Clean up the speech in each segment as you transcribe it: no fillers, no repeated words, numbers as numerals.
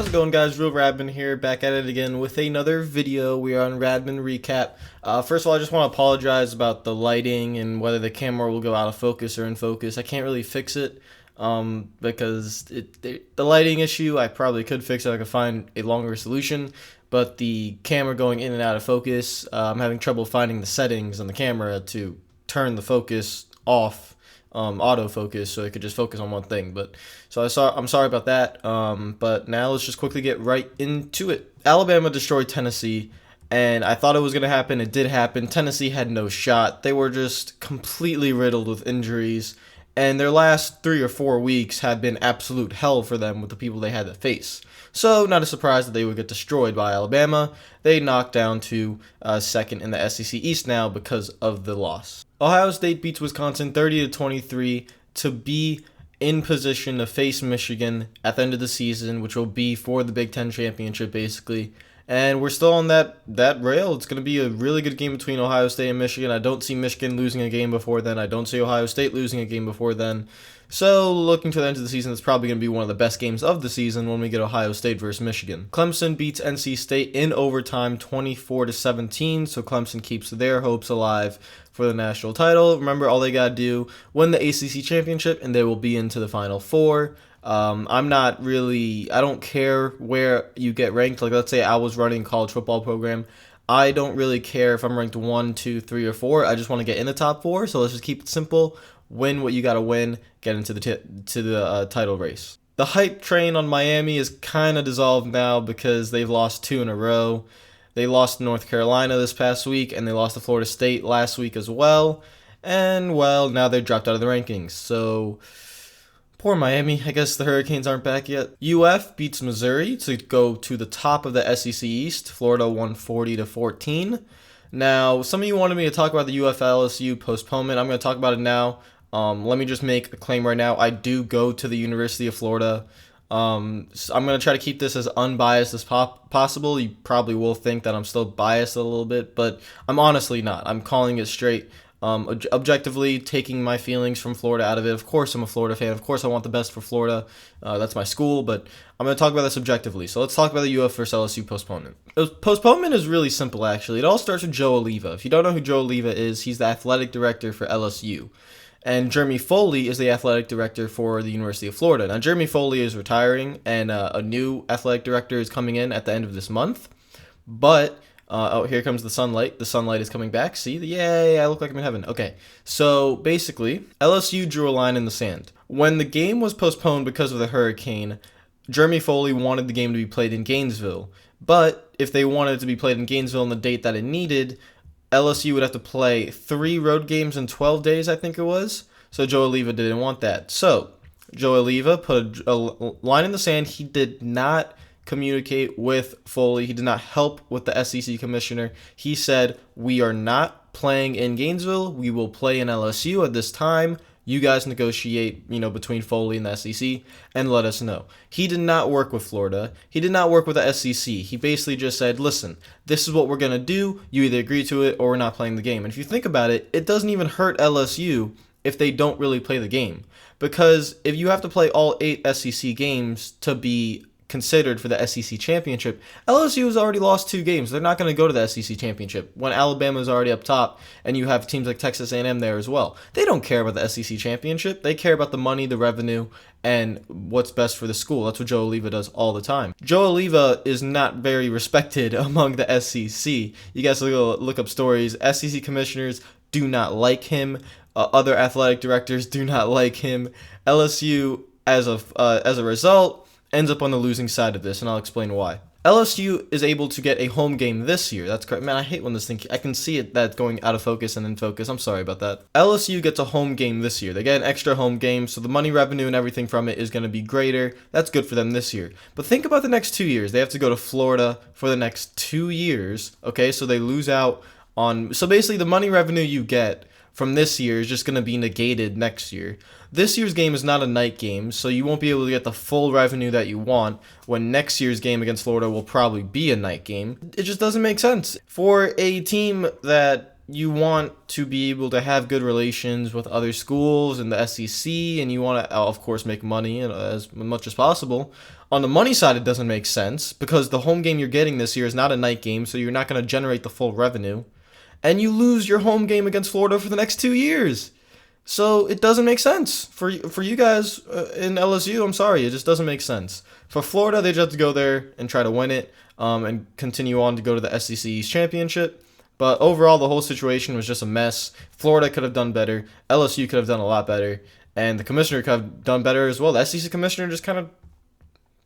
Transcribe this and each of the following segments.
How's it going, guys? Real Radman here, back at it again with another video. We are on Radman Recap. First of all, I just want to apologize about the lighting and whether the camera will go out of focus or in focus. I can't really fix it because the lighting issue, I probably could fix it. I could find a longer solution, but the camera going in and out of focus, I'm having trouble finding the settings on the camera to turn the focus off. Autofocus, so it could just focus on one thing. But so I'm sorry about that. But now let's just quickly get right into it. Alabama destroyed Tennessee, and I thought it was gonna happen. It did happen. Tennessee had no shot. They were just completely riddled with injuries, and their last 3 or 4 weeks had been absolute hell for them with the people they had to face. So not a surprise that they would get destroyed by Alabama. They knocked down to second in the SEC East now because of the loss. Ohio State beats Wisconsin 30-23 to be in position to face Michigan at the end of the season, which will be for the Big Ten championship, basically. And we're still on that rail. It's going to be a really good game between Ohio State and Michigan. I don't see Michigan losing a game before then. I don't see Ohio State losing a game before then. So, looking to the end of the season, it's probably going to be one of the best games of the season when we get Ohio State versus Michigan. Clemson beats NC State in overtime 24-17, so Clemson keeps their hopes alive for the national title. Remember, all they got to do, win the ACC championship, and they will be into the Final Four. I don't care where you get ranked. Like, let's say I was running a college football program. I don't really care if I'm ranked 1, 2, 3, or 4. I just want to get in the top 4, so let's just keep it simple. Win what you got to win, get into the title race. The hype train on Miami is kind of dissolved now because they've lost 2 in a row. They lost to North Carolina this past week, and they lost to Florida State last week as well. And, well, now they're dropped out of the rankings. So, poor Miami. I guess the Hurricanes aren't back yet. UF beats Missouri to go to the top of the SEC East. Florida won 40-14. Now, some of you wanted me to talk about the UF LSU postponement. I'm going to talk about it now. Let me just make a claim right now. I do go to the University of Florida. So I'm going to try to keep this as unbiased as possible. You probably will think that I'm still biased a little bit, but I'm honestly not. I'm calling it straight. Objectively, taking my feelings from Florida out of it. Of course, I'm a Florida fan. Of course, I want the best for Florida. That's my school, but I'm going to talk about this objectively. So let's talk about the UF versus LSU postponement. Postponement is really simple, actually. It all starts with Joe Alleva. If you don't know who Joe Alleva is, he's the athletic director for LSU. And Jeremy Foley is the athletic director for the University of Florida. Now, Jeremy Foley is retiring, and a new athletic director is coming in at the end of this month. But here comes the sunlight. The sunlight is coming back. See? Yay, I look like I'm in heaven. Okay, so basically, LSU drew a line in the sand. When the game was postponed because of the hurricane, Jeremy Foley wanted the game to be played in Gainesville. But if they wanted it to be played in Gainesville on the date that it needed, LSU would have to play 3 road games in 12 days, I think it was. So Joe Alleva didn't want that. So Joe Alleva put a line in the sand. He did not communicate with Foley. He did not help with the SEC commissioner. He said, we are not playing in Gainesville. We will play in LSU at this time. You guys negotiate, between Foley and the SEC and let us know. He did not work with Florida. He did not work with the SEC. He basically just said, listen, this is what we're going to do. You either agree to it or we're not playing the game. And if you think about it, it doesn't even hurt LSU if they don't really play the game. Because if you have to play all 8 SEC games to be considered for the SEC championship, LSU has already lost 2 games. They're not going to go to the SEC championship when Alabama is already up top and you have teams like Texas A&M there as well. They don't care about the SEC championship. They care about the money, the revenue, and what's best for the school. That's what Joe Alleva does all the time. Joe Alleva is not very respected among the SEC. You guys look up stories. SEC commissioners do not like him. Other athletic directors do not like him. LSU, as a result, ends up on the losing side of this, and I'll explain why. LSU is able to get a home game this year. That's correct. Man, I hate when this thing, I can see it that's going out of focus and in focus. I'm sorry about that. LSU gets a home game this year. They get an extra home game, so the money revenue and everything from it is going to be greater. That's good for them this year. But think about the next 2 years. They have to go to Florida for the next 2 years, okay? So they lose out on, so basically the money revenue you get from this year is just going to be negated next year. This year's game is not a night game, so you won't be able to get the full revenue that you want when next year's game against Florida will probably be a night game. It just doesn't make sense. For a team that you want to be able to have good relations with other schools in the SEC, and you want to, of course, make money as much as possible. On the money side, it doesn't make sense because the home game you're getting this year is not a night game, so you're not going to generate the full revenue. And you lose your home game against Florida for the next 2 years. So it doesn't make sense for you guys in LSU. I'm sorry, it just doesn't make sense. For Florida, they just have to go there and try to win it, and continue on to go to the SEC East Championship. But overall, the whole situation was just a mess. Florida could have done better. LSU could have done a lot better, and the commissioner could have done better as well. The SEC commissioner just kind of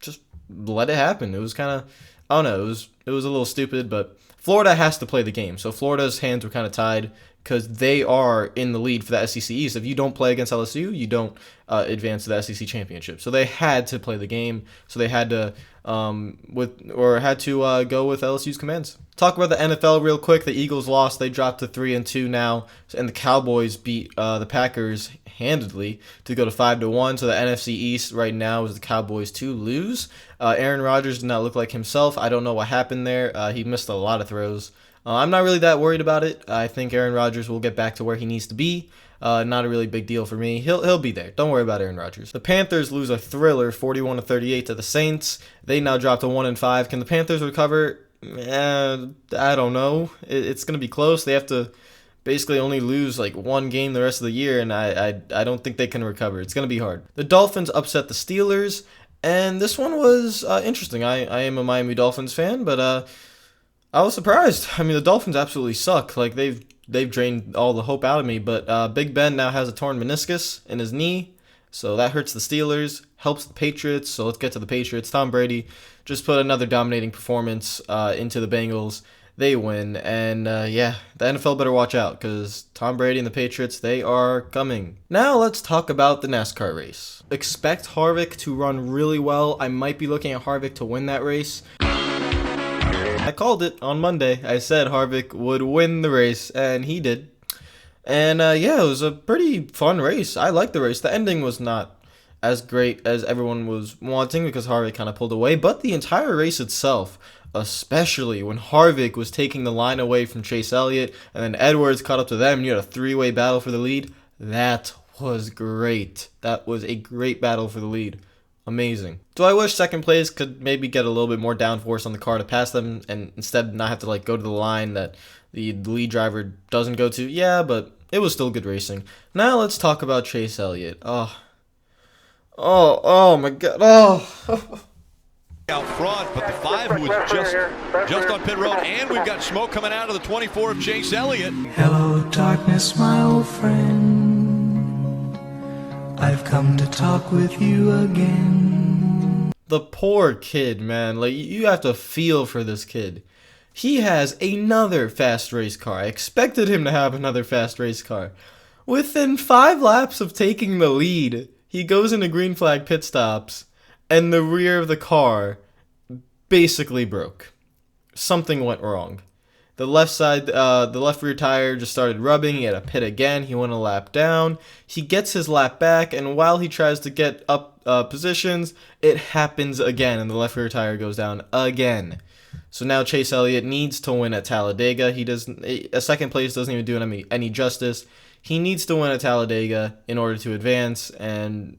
just let it happen. It was kind of, I don't know, it was a little stupid, but Florida has to play the game. So Florida's hands were kind of tied because they are in the lead for the SEC East. If you don't play against LSU, you don't advance to the SEC championship. So they had to play the game. So they had to go with LSU's commands. Talk about the NFL real quick. The Eagles lost. They dropped to 3-2 now, and the Cowboys beat the Packers handedly to go to 5-1. So the NFC East right now is the Cowboys to lose. Aaron Rodgers did not look like himself. I don't know what happened there. He missed a lot of throws. I'm not really that worried about it. I think Aaron Rodgers will get back to where he needs to be. Not a really big deal for me. He'll be there. Don't worry about Aaron Rodgers. The Panthers lose a thriller, 41-38 to the Saints. They now drop to 1-5. Can the Panthers recover? I don't know. It's gonna be close. They have to basically only lose like one game the rest of the year, and I don't think they can recover. It's gonna be hard. The Dolphins upset the Steelers, and this one was interesting. I am a Miami Dolphins fan, but I was surprised. I mean, the Dolphins absolutely suck. Like they've drained all the hope out of me. But Big Ben now has a torn meniscus in his knee, so that hurts the Steelers, helps the Patriots. So let's get to the Patriots. Tom Brady just put another dominating performance into the Bengals. They win, and yeah, the NFL better watch out because Tom Brady and the Patriots, they are coming. Now let's talk about the NASCAR race. Expect Harvick to run really well. I might be looking at Harvick to win that race. I called it on Monday. I said Harvick would win the race, and he did. And yeah, it was a pretty fun race. I liked the race. The ending was not as great as everyone was wanting because Harvick kind of pulled away, but the entire race itself, especially when Harvick was taking the line away from Chase Elliott, and then Edwards caught up to them, and you had a three-way battle for the lead, that was great. That was a great battle for the lead. Amazing. Do I wish second place could maybe get a little bit more downforce on the car to pass them and instead not have to like go to the line that the lead driver doesn't go to? Yeah, but it was still good racing. Now let's talk about Chase Elliott. Oh my God. Oh. Out front, but the 5 who was just on pit road, and we've got smoke coming out of the 24 of Chase Elliott. Hello, darkness, my old friend. I've come to talk with you again. The poor kid, man. Like, you have to feel for this kid. He has another fast race car. I expected him to have another fast race car. Within 5 laps of taking the lead, he goes into green flag pit stops, and the rear of the car basically broke. Something went wrong. The left rear tire just started rubbing. He had a pit again. He went a lap down. He gets his lap back, and while he tries to get up positions, it happens again, and the left rear tire goes down again. So now Chase Elliott needs to win at Talladega. A second place doesn't even do him any justice. He needs to win at Talladega in order to advance, and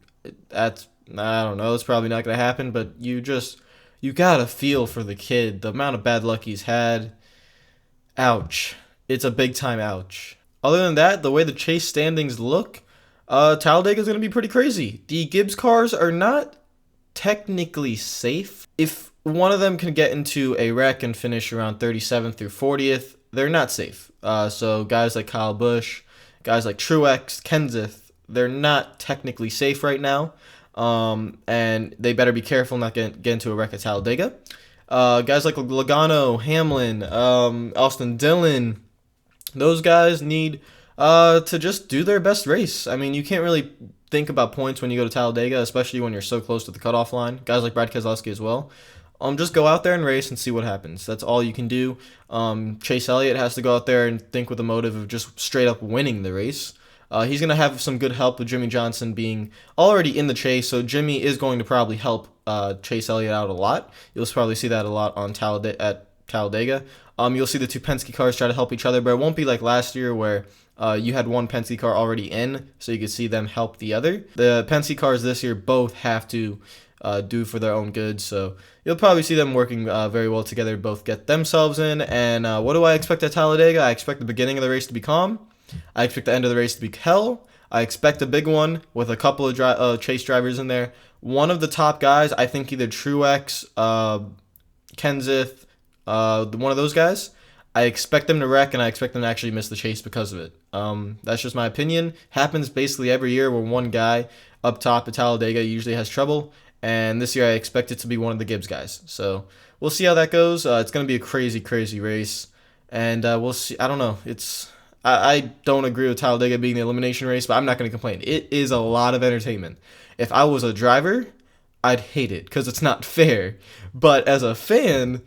that's, I don't know, it's probably not going to happen, but you gotta feel for the kid. The amount of bad luck he's had. Ouch. It's a big time ouch. Other than that, the way the Chase standings look, Talladega's going to be pretty crazy. The Gibbs cars are not technically safe. If one of them can get into a wreck and finish around 37th through 40th, they're not safe. So guys like Kyle Busch, guys like Truex, Kenseth, they're not technically safe right now. And they better be careful not get into a wreck at Talladega. Guys like Logano, Hamlin, Austin Dillon, those guys need to just do their best race. I mean, you can't really think about points when you go to Talladega, especially when you're so close to the cutoff line. Guys like Brad Keselowski as well. Just go out there and race and see what happens. That's all you can do. Chase Elliott has to go out there and think with the motive of just straight up winning the race. He's going to have some good help with Jimmy Johnson being already in the chase, so Jimmy is going to probably help Chase Elliott out a lot. You'll probably see that a lot on Talladega Talladega. You'll see the two Penske cars try to help each other, but it won't be like last year where you had one Penske car already in, so you could see them help the other. The Penske cars this year both have to do for their own good, so you'll probably see them working very well together, both get themselves in. And what do I expect at Talladega? I expect the beginning of the race to be calm. I expect the end of the race to be hell. I expect a big one with a couple of chase drivers in there. One of the top guys, I think either Truex, Kenseth, one of those guys, I expect them to wreck, and I expect them to actually miss the chase because of it. That's just my opinion. Happens basically every year where one guy up top at Talladega usually has trouble, and this year I expect it to be one of the Gibbs guys. So we'll see how that goes. It's going to be a crazy, crazy race, and we'll see. I don't know. I don't agree with Talladega being the elimination race, but I'm not going to complain. It is a lot of entertainment. If I was a driver, I'd hate it because it's not fair. But as a fan,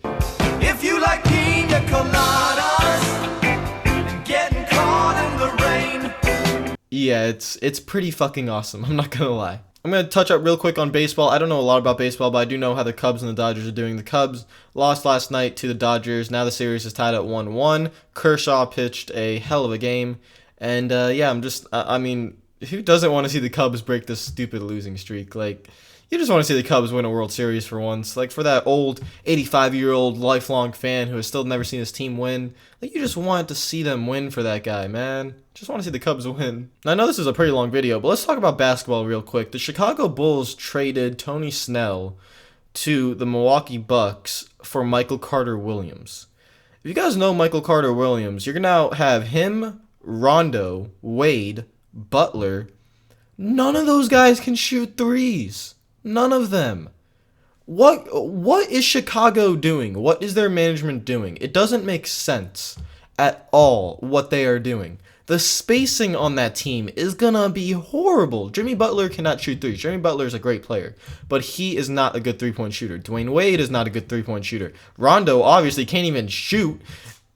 If you like pina coladas and getting caught in the rain. yeah, it's pretty fucking awesome. I'm not going to lie. I'm going to touch up real quick on baseball. I don't know a lot about baseball, but I do know how the Cubs and the Dodgers are doing. The Cubs lost last night to the Dodgers. Now the series is tied at 1-1. Kershaw pitched a hell of a game. And, yeah, I mean, who doesn't want to see the Cubs break this stupid losing streak? Like, you just want to see the Cubs win a World Series for once. Like, for that old 85-year-old lifelong fan who has still never seen his team win, like, you just want to see them win for that guy, man. Just want to see the Cubs win. Now, I know this is a pretty long video, but let's talk about basketball real quick. The Chicago Bulls traded Tony Snell to the Milwaukee Bucks for Michael Carter Williams. If you guys know Michael Carter Williams, you're going to now have him, Rondo, Wade, Butler. None of those guys can shoot threes. None of them. What is Chicago doing? What is their management doing? It doesn't make sense at all what they are doing. The spacing on that team is gonna be horrible. Jimmy Butler cannot shoot threes. Jimmy Butler is a great player, but he is not a good three-point shooter. Dwayne Wade is not a good three-point shooter. Rondo obviously can't even shoot.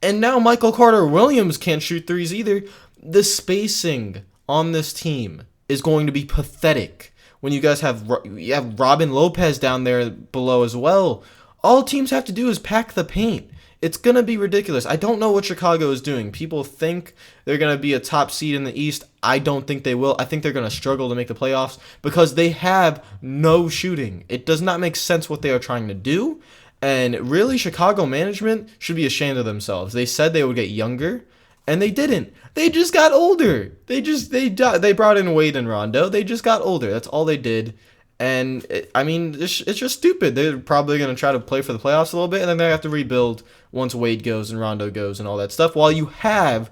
And now Michael Carter Williams can't shoot threes either. The spacing on this team is going to be pathetic. When you guys have Robin Lopez down there below as well, all teams have to do is pack the paint. It's going to be ridiculous. I don't know what Chicago is doing. People think they're going to be a top seed in the East. I don't think they will. I think they're going to struggle to make the playoffs because they have no shooting. It does not make sense what they are trying to do. And really, Chicago management should be ashamed of themselves. They said they would get younger, and they didn't. They just got older. They brought in Wade and Rondo. They just got older. That's all they did. And, it's just stupid. They're probably going to try to play for the playoffs a little bit, and then they have to rebuild once Wade goes and Rondo goes and all that stuff, while you have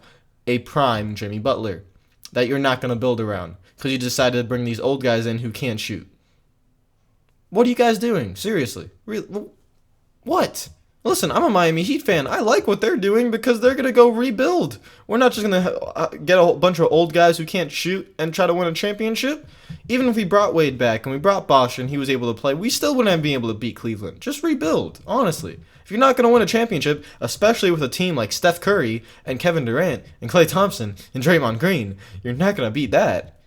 a prime Jimmy Butler that you're not going to build around because you decided to bring these old guys in who can't shoot. What are you guys doing? Seriously. What? Listen, I'm a Miami Heat fan. I like what they're doing because they're going to go rebuild. We're not just going to get a bunch of old guys who can't shoot and try to win a championship. Even if we brought Wade back and we brought Bosh and he was able to play, we still wouldn't have been able to beat Cleveland. Just rebuild, honestly. If you're not going to win a championship, especially with a team like Steph Curry and Kevin Durant and Klay Thompson and Draymond Green, you're not going to beat that.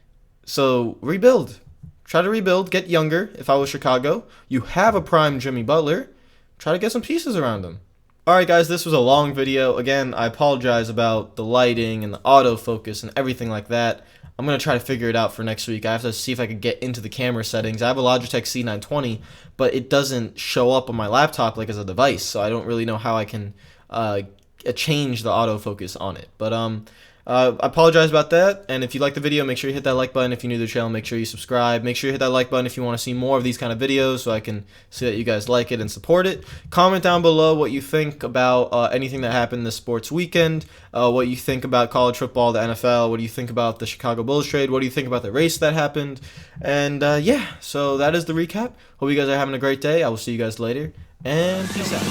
So rebuild. Try to rebuild, get younger. If I was Chicago, you have a prime Jimmy Butler. Try to get some pieces around him. Alright guys, this was a long video. Again, I apologize about the lighting and the autofocus and everything like that. I'm going to try to figure it out for next week. I have to see if I can get into the camera settings. I have a Logitech C920, but it doesn't show up on my laptop like as a device, so I don't really know how I can change the autofocus on it. But I apologize about that, and if you like the video, make sure you hit that like button. If you're new to the channel, make sure you subscribe. Make sure you hit that like button if you want to see more of these kind of videos so I can see that you guys like it and support it. Comment down below what you think about anything that happened this sports weekend, what you think about college football, the NFL, what do you think about the Chicago Bulls trade, what do you think about the race that happened, and yeah, so that is the recap. Hope you guys are having a great day. I will see you guys later, and peace out.